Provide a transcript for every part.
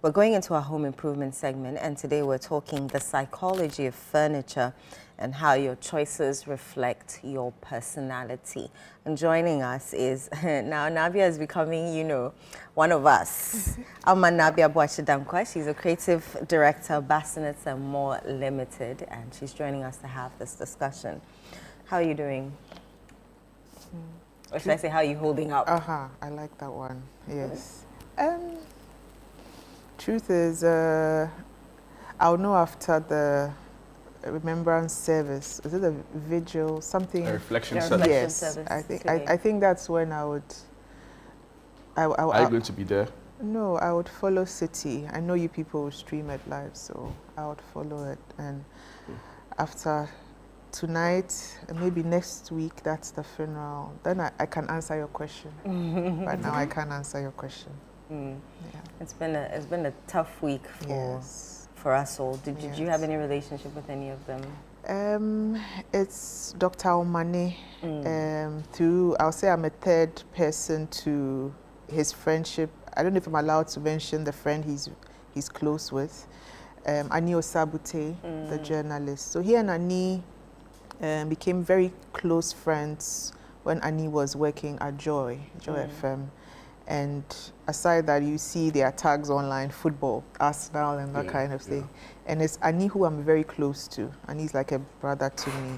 We're going into our home improvement segment, and today we're talking the psychology of furniture and how your choices reflect your personality. And joining us is, now Nabia is becoming, one of us. I'm Nabia Boachadankwa. She's a creative director, Bassinets and More Limited, and she's joining us to have this discussion. How are you doing? Or should I say, how are you holding up? I like that one, yes. Truth is, I'll know after the remembrance service. Is it a vigil, something? A reflection service. Yes, I think that's when I would... Are you going to be there? No, I would follow City. I know you people will stream it live, so I would follow it. And after tonight, and maybe next week, that's the funeral. Then I can answer your question. But now I can't answer your question. Yeah. It's been a tough week for us all. Did you have any relationship with any of them? It's Dr. Omane. I'll say I'm a third person to his friendship. I don't know if I'm allowed to mention the friend he's close with. Ani Osabute, the journalist. So he and Ani became very close friends when Ani was working at Joy FM. And aside that, you see their tags online, football, Arsenal, and that kind of thing. And it's Ani who I'm very close to. Ani's like a brother to me.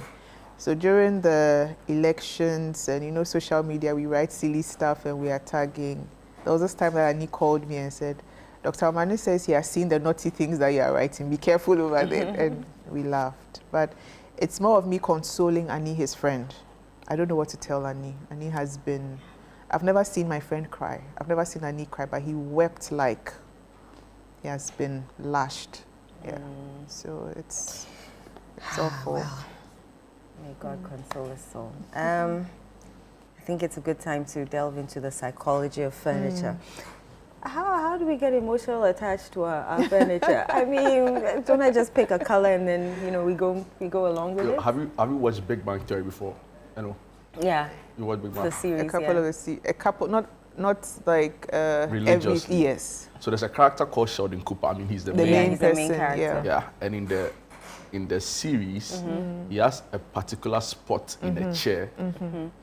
So during the elections and, social media, we write silly stuff and we are tagging. There was this time that Ani called me and said, Dr. Omane says he has seen the naughty things that you are writing. Be careful over there. And we laughed. But it's more of me consoling Ani, his friend. I don't know what to tell Ani. Ani has been... I've never seen my friend cry. I've never seen Ani cry, but he wept like he has been lashed. Yeah. So it's awful. Well, may God console his soul. I think it's a good time to delve into the psychology of furniture. How do we get emotional attached to our furniture? I mean, don't I just pick a color and then we go along with it? Have you watched Big Bang Theory before? Yeah. You watched Big Bang? The series, a couple, not like religious. Yes. So there's a character called Sheldon Cooper. I mean, he's the main person. Character. Yeah, and in the series, he has a particular spot in the chair.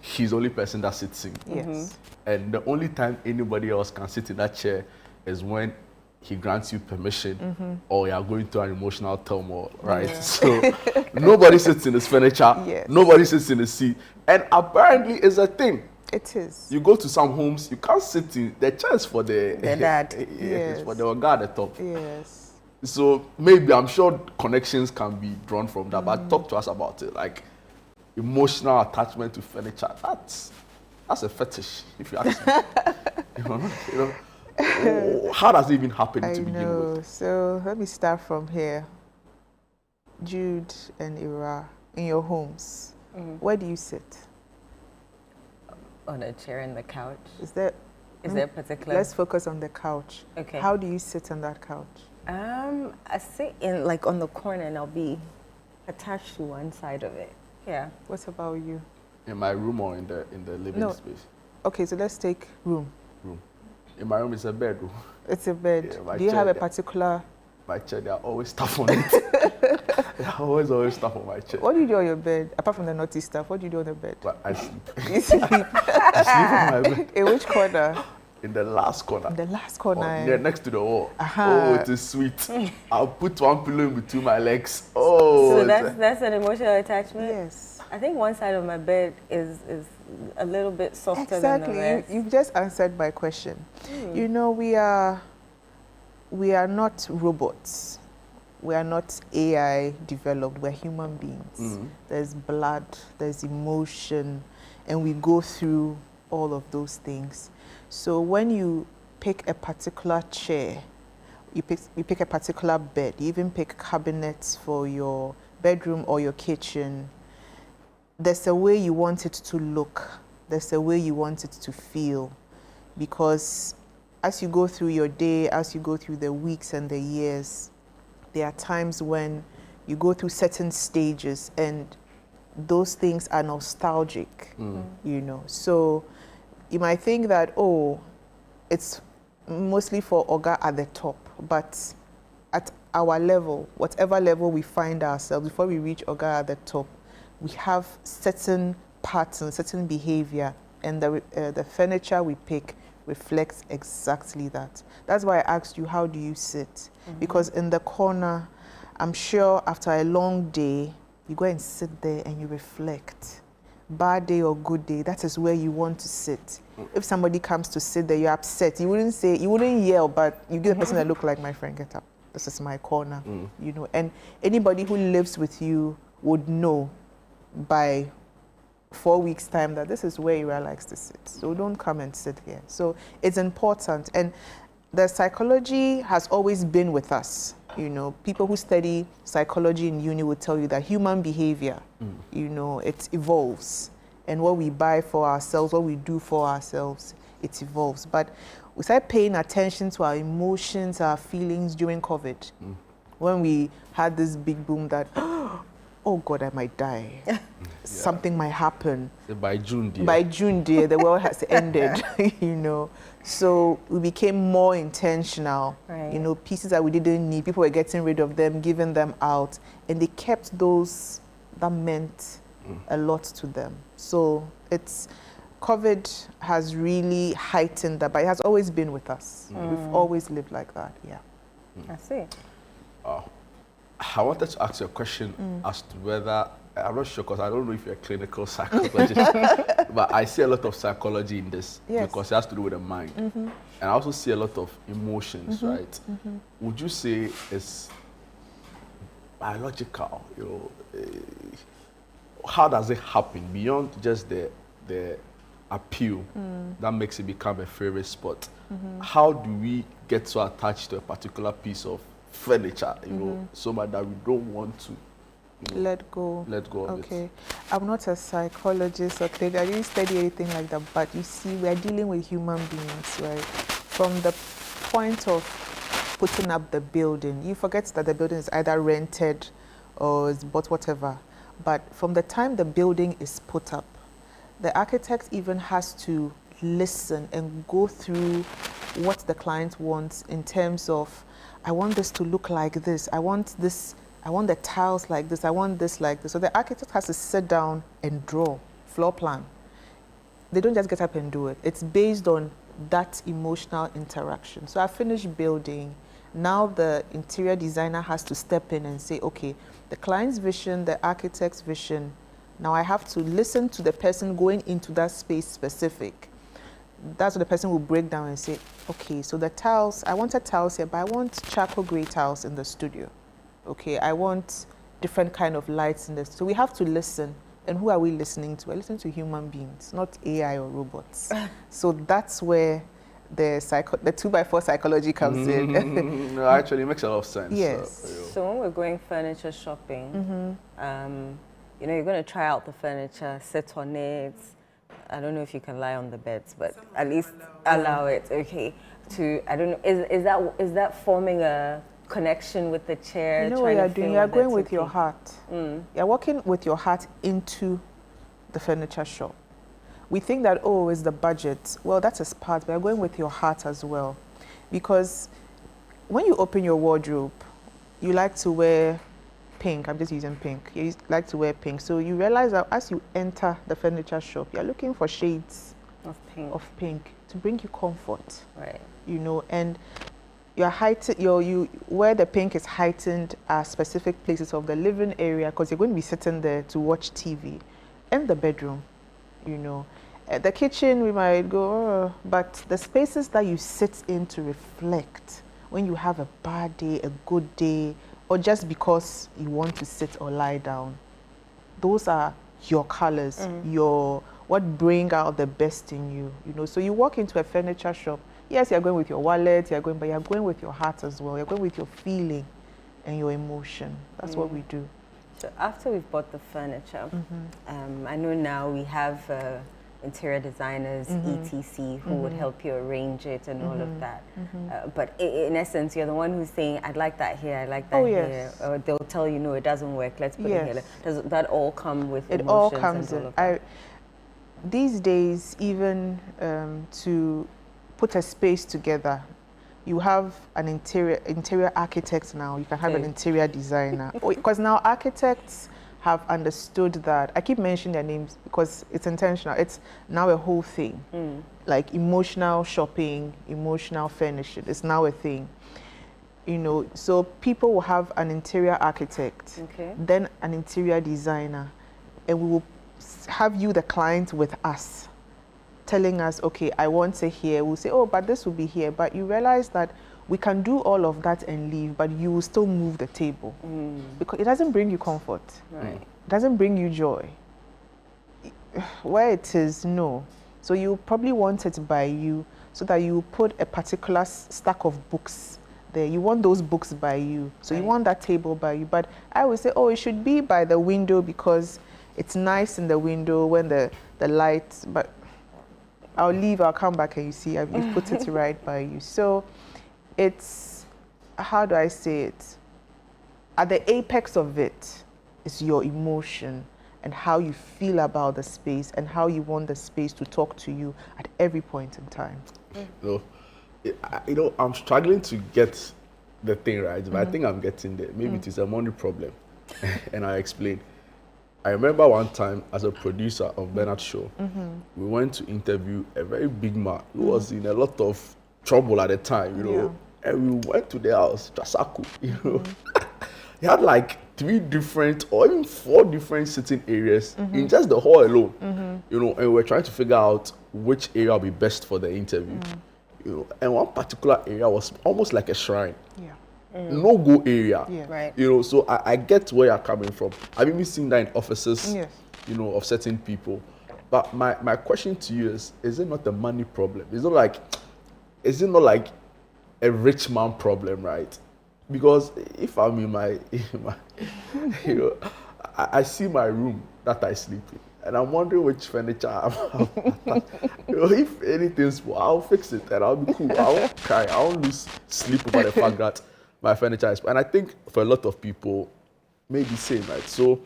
He's the only person that sits in. Yes. And the only time anybody else can sit in that chair is when he grants you permission or you are going through an emotional turmoil, right? Yeah. So nobody sits in his furniture, nobody sits in the seat. And apparently it's a thing. It is. You go to some homes, you can't sit in, the chair is for the dad. It's for the guy at the top. Yes. So maybe, I'm sure connections can be drawn from that, but talk to us about it. Like emotional attachment to furniture, that's a fetish, if you ask me. How does it even happen to begin with? So let me start from here. Jude and Ira, in your homes, where do you sit? On a chair and the couch. Is there a particular? Let's focus on the couch. Okay. How do you sit on that couch? I sit on the corner and I'll be attached to one side of it. Yeah. What about you? In my room or in the living space? Okay, so let's take room. In my room, it's a bedroom. It's a bed. Yeah, do you have a particular... My chair, there are always stuff on it. There are always stuff on my chair. What do you do on your bed? Apart from the naughty stuff, what do you do on the bed? But I sleep. You sleep? I sleep on my bed. In which corner? In the last corner. In the last corner? Yeah, next to the wall. Oh, it is sweet. I'll put one pillow in between my legs. Oh. So that's an emotional attachment? Yes. I think one side of my bed is a little bit softer than the rest. Exactly. You've just answered my question. We are not robots. We are not AI developed. We're human beings. There's blood, there's emotion, and we go through all of those things. So when you pick a particular chair, you pick a particular bed, you even pick cabinets for your bedroom or your kitchen, there's a way you want it to look. There's a way you want it to feel. Because as you go through your day, as you go through the weeks and the years, there are times when you go through certain stages and those things are nostalgic, So you might think that, it's mostly for Oga at the top. but at our level, whatever level we find ourselves, before we reach Oga at the top, we have certain patterns, certain behavior, and the furniture we pick reflects exactly that. That's why I asked you, how do you sit? Because in the corner, I'm sure after a long day, you go and sit there and you reflect. Bad day or good day, that is where you want to sit. If somebody comes to sit there, you're upset. You wouldn't yell, but you give the person a look like, my friend, get up. This is my corner, you know. And anybody who lives with you would know by 4 weeks' time that this is where Ira likes to sit. So don't come and sit here. So it's important. And the psychology has always been with us. You know, people who study psychology in uni will tell you that human behavior, you know, it evolves. And what we buy for ourselves, what we do for ourselves, it evolves. But we started paying attention to our emotions, our feelings during COVID. When we had this big boom that, oh God, I might die. Something might happen. So by June, dear. By June, dear, the world has ended, you know. So we became more intentional. Right. You know, pieces that we didn't need, people were getting rid of them, giving them out. And they kept those that meant a lot to them. So COVID has really heightened that, but it has always been with us. We've always lived like that, yeah. I see. I wanted to ask you a question as to whether, I'm not sure because I don't know if you're a clinical psychologist, but I see a lot of psychology in this because it has to do with the mind. And I also see a lot of emotions, right? Would you say it's biological? You know, how does it happen beyond just the appeal that makes it become a favorite spot? How do we get so attached to a particular piece of furniture, you know, so much that we don't want to, you know, let go of it? Okay, I'm not a psychologist or I didn't study anything like that, but you see, we are dealing with human beings, right? From the point of putting up the building, you forget that the building is either rented or is bought, whatever. But from the time the building is put up, the architect even has to listen and go through what the client wants in terms of, I want this to look like this, I want the tiles like this, I want this like this. So the architect has to sit down and draw, floor plan. They don't just get up and do it. It's based on that emotional interaction. So I finished building. Now the interior designer has to step in and say, okay, the client's vision, the architect's vision, now I have to listen to the person going into that space specific. That's what the person will break down and say, okay, so the tiles, I wanted tiles here, but I want charcoal gray tiles in the studio. Okay, I want different kind of lights in this. So we have to listen. And who are we listening to? We're listening to human beings, not AI or robots. So that's where the 2x4 psychology comes in. No, actually, it makes a lot of sense. Yes. So when we're going furniture shopping, you know, you're going to try out the furniture, sit on it. I don't know if you can lie on the beds, but at least allow it. Okay. I don't know. Is that forming a connection with the chair? You know what you're doing? You're going with your heart. You're walking with your heart into the furniture shop. We think that, oh, it's the budget. Well, that's a part, but you're going with your heart as well. Because when you open your wardrobe, you like to wear pink. I'm just using pink. You like to wear pink. So you realize that as you enter the furniture shop, you're looking for shades of pink to bring you comfort. Right. You know, and where the pink is heightened are specific places of the living area because you're going to be sitting there to watch TV, and the bedroom, you know. At the kitchen, we might go, oh, but the spaces that you sit in to reflect when you have a bad day, a good day, or just because you want to sit or lie down, those are your colors, what bring out the best in you, you know. So you walk into a furniture shop, yes, you're going with your wallet, but you're going with your heart as well. You're going with your feeling and your emotion. That's what we do. So after we've bought the furniture, I know now we have interior designers, etc., who would help you arrange it and all of that. But in essence, you're the one who's saying, I'd like that here, I'd like that here. Or they'll tell you, no, it doesn't work, let's put it here. Does that all come with emotions? It all comes in. These days, even to put a space together, you have an interior architect now. You can have an interior designer. Because now architects have understood that. I keep mentioning their names because it's intentional. It's now a whole thing. Like emotional shopping, emotional furnishing. It's now a thing. You know, so people will have an interior architect, then an interior designer, and we will have you, the client, with us, telling us, okay, I want it here. We'll say, oh, but this will be here. But you realize that we can do all of that and leave, but you will still move the table because it doesn't bring you comfort. It doesn't bring you joy. Where it is, no. So you probably want it by you so that you put a particular stack of books there. You want those books by you. So you want that table by you. But I would say, oh, it should be by the window because it's nice in the window when the lights, but I'll leave, I'll come back and you see, I've put it right by you. So it's, how do I say it? At the apex of it is your emotion and how you feel about the space and how you want the space to talk to you at every point in time. You know, I'm struggling to get the thing right, but I think I'm getting there. Maybe it is a money problem. And I explain. I remember one time as a producer of Bernard's show, we went to interview a very big man who was in a lot of trouble at the time, you know, and we went to their house, Trasaku, you know. He had like 3 different or even 4 different sitting areas in just the hall alone, you know, and we were trying to figure out which area would be best for the interview. You know, and one particular area was almost like a shrine. No-go area. Right. You know, so I get where you're coming from. I've even seen that in offices, you know, of certain people. But my question to you is it not a money problem? Is it not like a rich man problem, right? Because if I'm in my you know, I see my room that I sleep in. And I'm wondering which furniture I have. You know, if anything's spoiled, I'll fix it and I'll be cool. I won't cry. I won't lose sleep over the fact that my furniture is spoiled. And I think for a lot of people, maybe same, right? So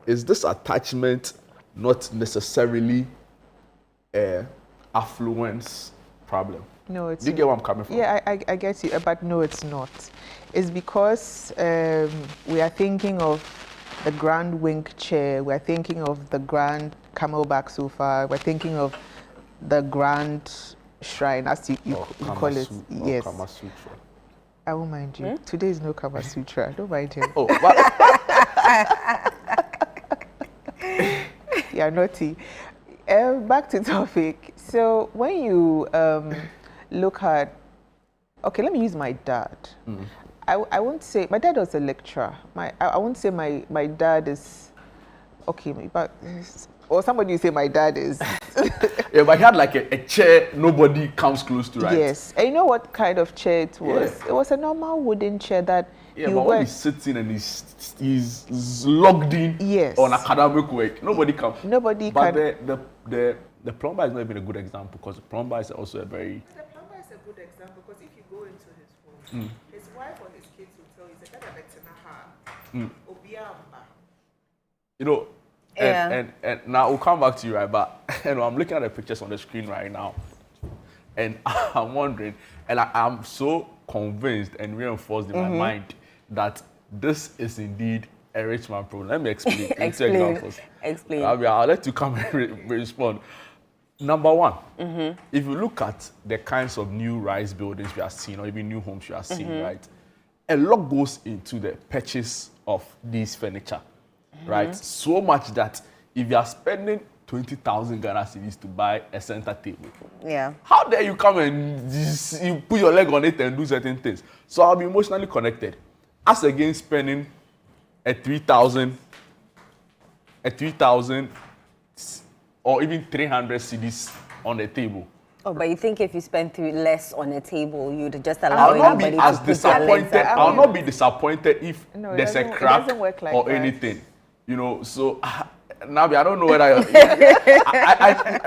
is this attachment not necessarily an affluence problem? No, it's Do you get where I'm coming from? Yeah, I get you, but no, it's not. It's because we are thinking of the grand wing chair, we're thinking of the grand camelback sofa, we're thinking of the grand shrine, as you call it. Yes. Kama Sutra. I won't mind you. Today is no Kama Sutra. Don't mind him. Oh, but Yeah, naughty. Back to topic. So when you look at, okay, let me use my dad. I won't say, my dad was a lecturer. I won't say my dad is, okay, but, or somebody you say my dad is. Yeah, but he had like a chair nobody comes close to, right? Yes. And you know what kind of chair it was? Yeah. It was a normal wooden chair that but when he's sitting and he's logged in on academic work, nobody comes. Nobody but can. the plumber is not even a good example because the plumber is also a very... The plumber is a good example because if you go into his home, his wife or his kids will tell you, you know, and now we'll come back to you, right? But you know, I'm looking at the pictures on the screen right now, and I'm wondering, and I'm so convinced and reinforced in my mind that this is indeed a rich man problem. Let me explain. Explain. I'll let you come and respond. Number one, if you look at the kinds of new rise buildings we are seeing, or even new homes we are seeing, right? A lot goes into the purchase of these furniture, right? So much that if you are spending 20,000 Ghana cedis to buy a center table, how dare you come and you put your leg on it and do certain things? So I'll be emotionally connected, as against spending a 3,000 or even 300 cedis on the table. Oh, but you think if you spend less on a table, you'd just allow I'll not be as disappointed. I'll not be disappointed if there's a crack or anything. You know, so Nabi, I don't know whether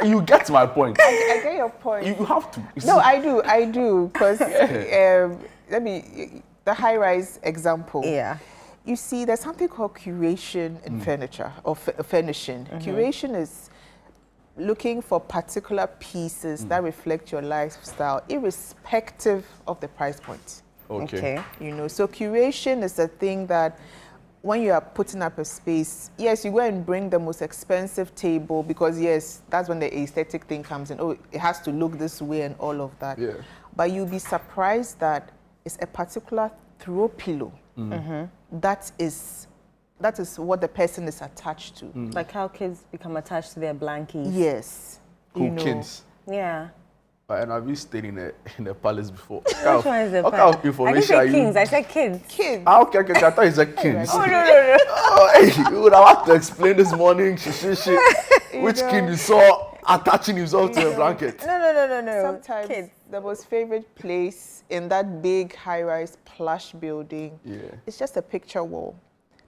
you get my point. I get your point. You have to. No, I do, because the high-rise example. Yeah. You see, there's something called curation in furniture or furnishing. Curation is looking for particular pieces that reflect your lifestyle, irrespective of the price point. Okay. You know, so curation is a thing that when you are putting up a space, yes, you go and bring the most expensive table because, yes, that's when the aesthetic thing comes in. Oh, it has to look this way and all of that. Yeah. But you'll be surprised that it's a particular throw pillow that is what the person is attached to. Like how kids become attached to their blankies. Yes. You know. Cookins. Yeah. And have you stayed in a palace before? Which one is the What pet? kind of I didn't information say are you? kings, I said kids. Kids. Ah, okay. I thought you said kings. Oh, no. Oh, hey, you would have had to explain this morning, which king you saw attaching himself to a blanket. No. Sometimes Kids. the most favorite place in that big high-rise plush building, it's just a picture wall.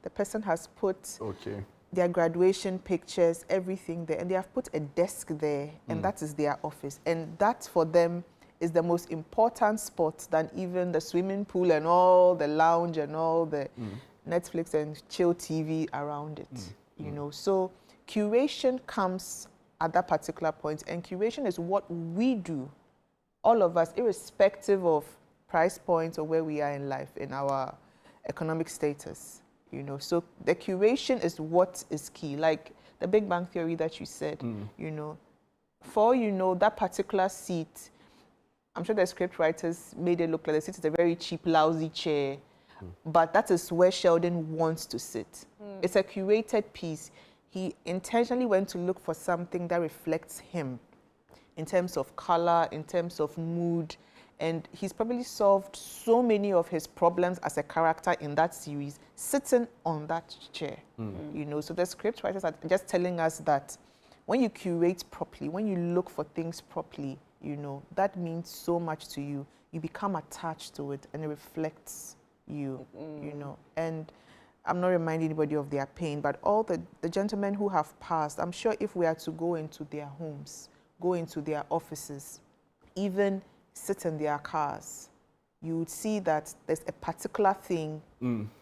The person has put their graduation pictures, everything there, and they have put a desk there, and that is their office. And that for them is the most important spot than even the swimming pool and all the lounge and all the Netflix and chill TV around it. You know, so curation comes at that particular point, and curation is what we do, all of us, irrespective of price points or where we are in life, in our economic status. You know, so the curation is what is key. Like the Big Bang Theory that you said, you know, for you know that particular seat, I'm sure the script writers made it look like the seat is a very cheap, lousy chair, but that is where Sheldon wants to sit. It's a curated piece. He intentionally went to look for something that reflects him in terms of color, in terms of mood, and he's probably solved so many of his problems as a character in that series sitting on that chair. You know, so the script writers are just telling us that when you curate properly, when you look for things properly, you know, that means so much to you. You become attached to it and it reflects you, you know. And I'm not reminding anybody of their pain, but all the gentlemen who have passed, I'm sure if we are to go into their homes, go into their offices, even sit in their cars, you would see that there's a particular thing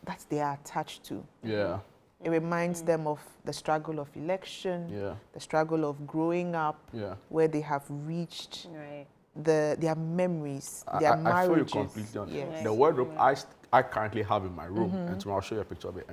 that they are attached to. Yeah. It reminds them of the struggle of election, the struggle of growing up, where they have reached their memories, their marriages. I feel you completely on yes. The wardrobe I currently have in my room, and tomorrow I'll show you a picture of it,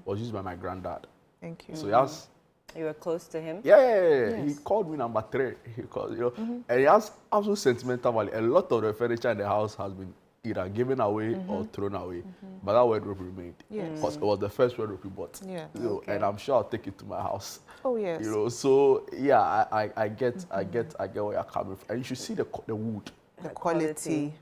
was used by my granddad. Thank you. So he has... You were close to him? Yeah. Yes. He called me number 3. He called, you know, and he has absolute sentimental value. A lot of the furniture in the house has been either given away or thrown away, but that wardrobe remained. Yes. Because it was the first wardrobe we bought. Yeah. You know, and I'm sure I'll take it to my house. Oh yes. You know, so yeah, I get where you're coming from, and you should see the wood. The quality.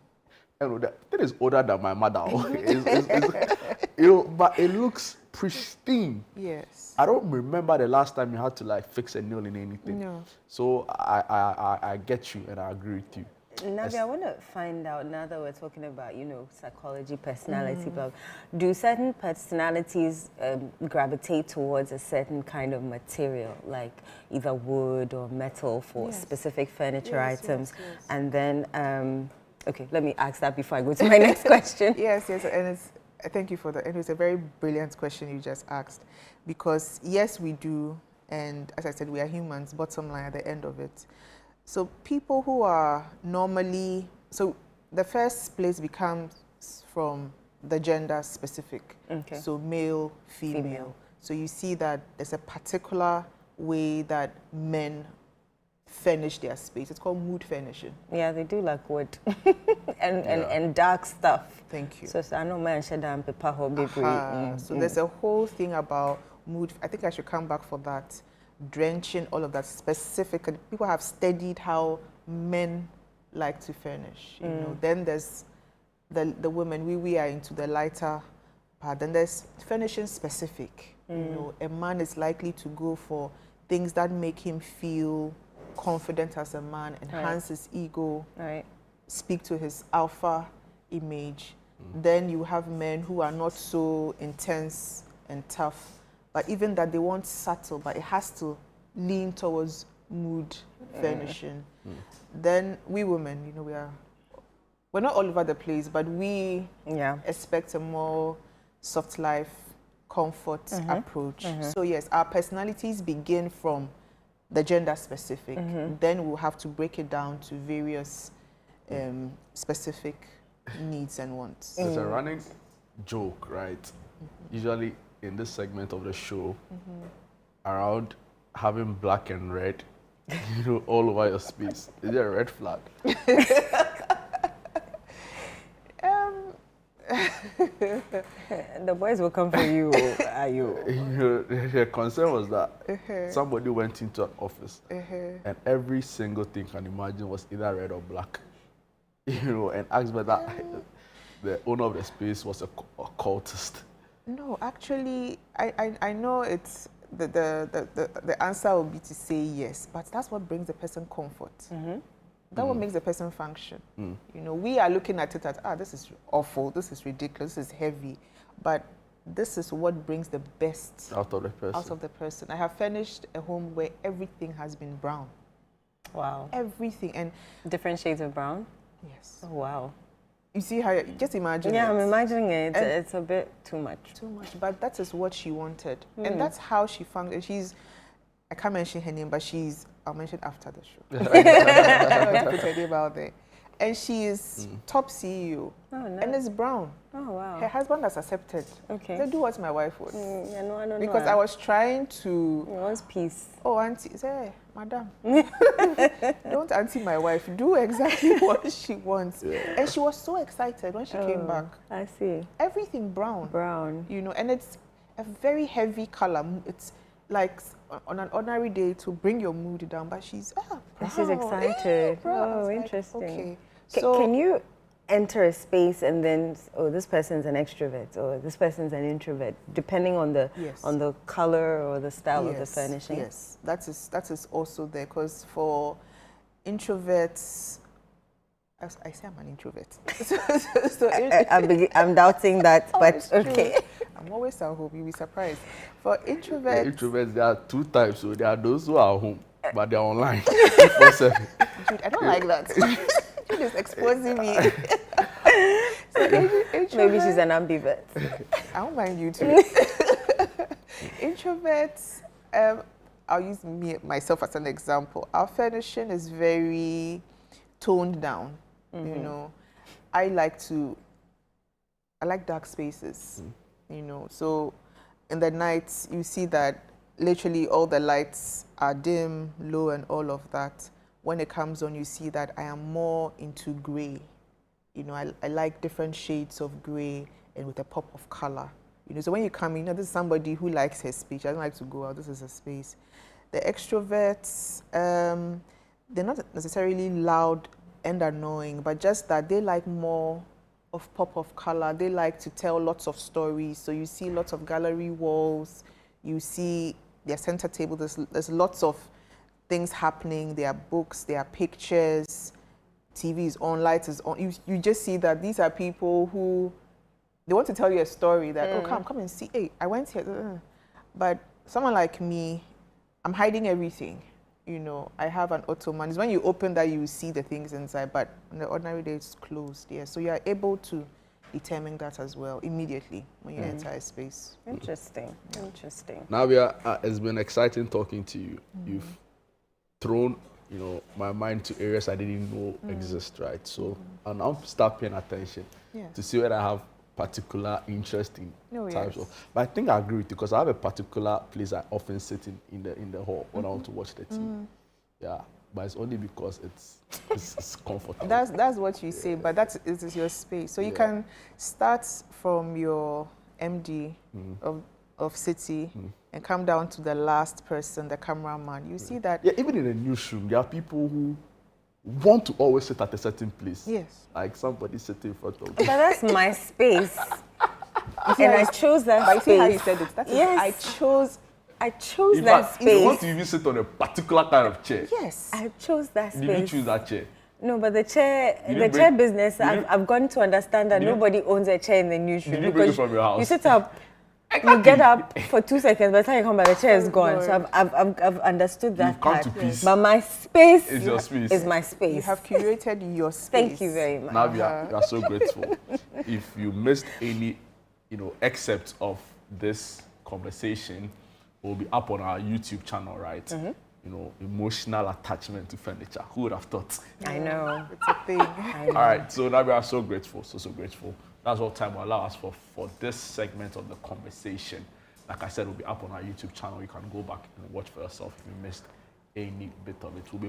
You know, that thing is older than my mother. It's, you know, but it looks pristine. Yes. I don't remember the last time you had to like fix a nail in anything. No. So I get you and I agree with you. Nabi, I want to find out, now that we're talking about, you know, psychology, personality, but do certain personalities gravitate towards a certain kind of material, like either wood or metal for specific furniture items? Yes. And then, okay, let me ask that before I go to my next question. Yes, and it's, thank you for that. And it's a very brilliant question you just asked, because yes, we do, and as I said, we are humans, bottom line at the end of it. So people who are normally, so the first place becomes from the gender specific. Okay. So male, female. So you see that there's a particular way that men furnish their space. It's called mood furnishing. Yeah, they do like wood and dark stuff. Thank you. So I know man should have paper or baby. So there's a whole thing about mood. I think I should come back for that. Drenching, all of that specifically. People have studied how men like to furnish. You know, then there's the women. We are into the lighter part. Then there's furnishing specific. You know, a man is likely to go for things that make him feel confident as a man, enhance his ego, speak to his alpha image. Then you have men who are not so intense and tough, but even that they want subtle, but it has to lean towards mood furnishing. Then we women, you know, we're not all over the place, but we expect a more soft life, comfort approach. So yes, our personalities begin from the gender specific. Then we'll have to break it down to various specific needs and wants. There's a running joke, right? Usually in this segment of the show, around having black and red, all over your space. Is there a red flag? The boys will come for you. Are you? The concern was that somebody went into an office and every single thing you can imagine was either red or black. And asked whether the owner of the space was a cultist. No, actually, I know it's the answer will be to say yes, but that's what brings the person comfort. That what makes the person function. We are looking at it as, this is awful, this is ridiculous, this is heavy, but this is what brings the best out of the person. I have furnished a home where everything has been brown. Wow. Everything. And different shades of brown? Yes. Oh, wow. You see how, just imagine Yeah, it. I'm imagining it. It's a bit too much. Too much, but that is what she wanted. And that's how she functions. I can't mention her name, but I'll mention after the show. I don't want to put her name out there. And she is top CEO. Oh, nice. And it's brown. Oh, wow. Her husband has accepted. Okay. So do what my wife would. Yeah, no, I don't know. Because I was trying to... He wants peace. Oh, auntie, say, madam. Don't auntie my wife. Do exactly what she wants. Yeah. And she was so excited when she came back. I see. Everything brown. Brown. And it's a very heavy color. It's like on an ordinary day to bring your mood down, but she's brown. She's excited. Oh, interesting. Okay. So can you enter a space and then, this person's an extrovert or this person's an introvert, depending on the color or the style of the furnishing? Yes, that is also there, because for introverts, I say I'm an introvert. I'm doubting that, but okay. I'm always at home. You'll be surprised. For introverts... Introverts, there are two types. So there are those who are home, but they're online. 24/7. Dude, I don't like that. You're just exposing me. So maybe she's an ambivert. I don't mind you too. Introverts, I'll use myself as an example. Our furnishing is very toned down. I like dark spaces. So in the night you see that literally all the lights are dim, low, and all of that. When it comes on, you see that I am more into gray. I like different shades of gray and with a pop of color. So when you come in, this is somebody who likes her space. I don't like to go out. This is a space. The extroverts, they're not necessarily loud and annoying, but just that they like more of pop of color. They like to tell lots of stories. So you see lots of gallery walls. You see their center table. There's lots of things happening. There are books, there are pictures, TV is on, lights is on. You just see that these are people who, they want to tell you a story that, come and see, hey, I went here. But someone like me, I'm hiding everything. I have an ottoman. It's when you open that you see the things inside, but on the ordinary day it's closed. Yeah, so you are able to determine that as well immediately when you enter a space. Interesting. Interesting. Navia, it's been exciting talking to you. You've thrown, my mind to areas I didn't know exist, right? So I'll now start paying attention to see whether I have particular interest in types of. But I think I agree with you, because I have a particular place I often sit in the hall when I want to watch the TV. Yeah, but it's only because it's comfortable. That's what you say, but it is your space. So you can start from your MD of City and come down to the last person, the cameraman. You see that... Yeah, even in a newsroom, there are people who want to always sit at a certain place. Yes. Like somebody sitting in front of me. But that's my space. And I chose that space. But you see how you said it? That is, I chose in that fact, space. You want to even sit on a particular kind of chair. Yes. I chose that space. Did you choose that chair? No, but the chair business, I've gone to understand that nobody owns a chair in the newsroom. Did you bring it from your house? You sit up, you get up for 2 seconds, by the time you come back, the chair is gone. So I've understood that You've come part. to peace. But my space is your space. Is my space. You have curated your space. Thank you very much. Now we are so grateful. If you missed any, excerpts of this conversation, will be up on our YouTube channel, right? you know, emotional attachment to furniture. Who would have thought? I know. It's a thing. I know. All right, so now we are so grateful, so grateful. That's all time will allow us for this segment of the conversation. Like I said, it will be up on our YouTube channel. You can go back and watch for yourself if you missed any bit of it. We'll be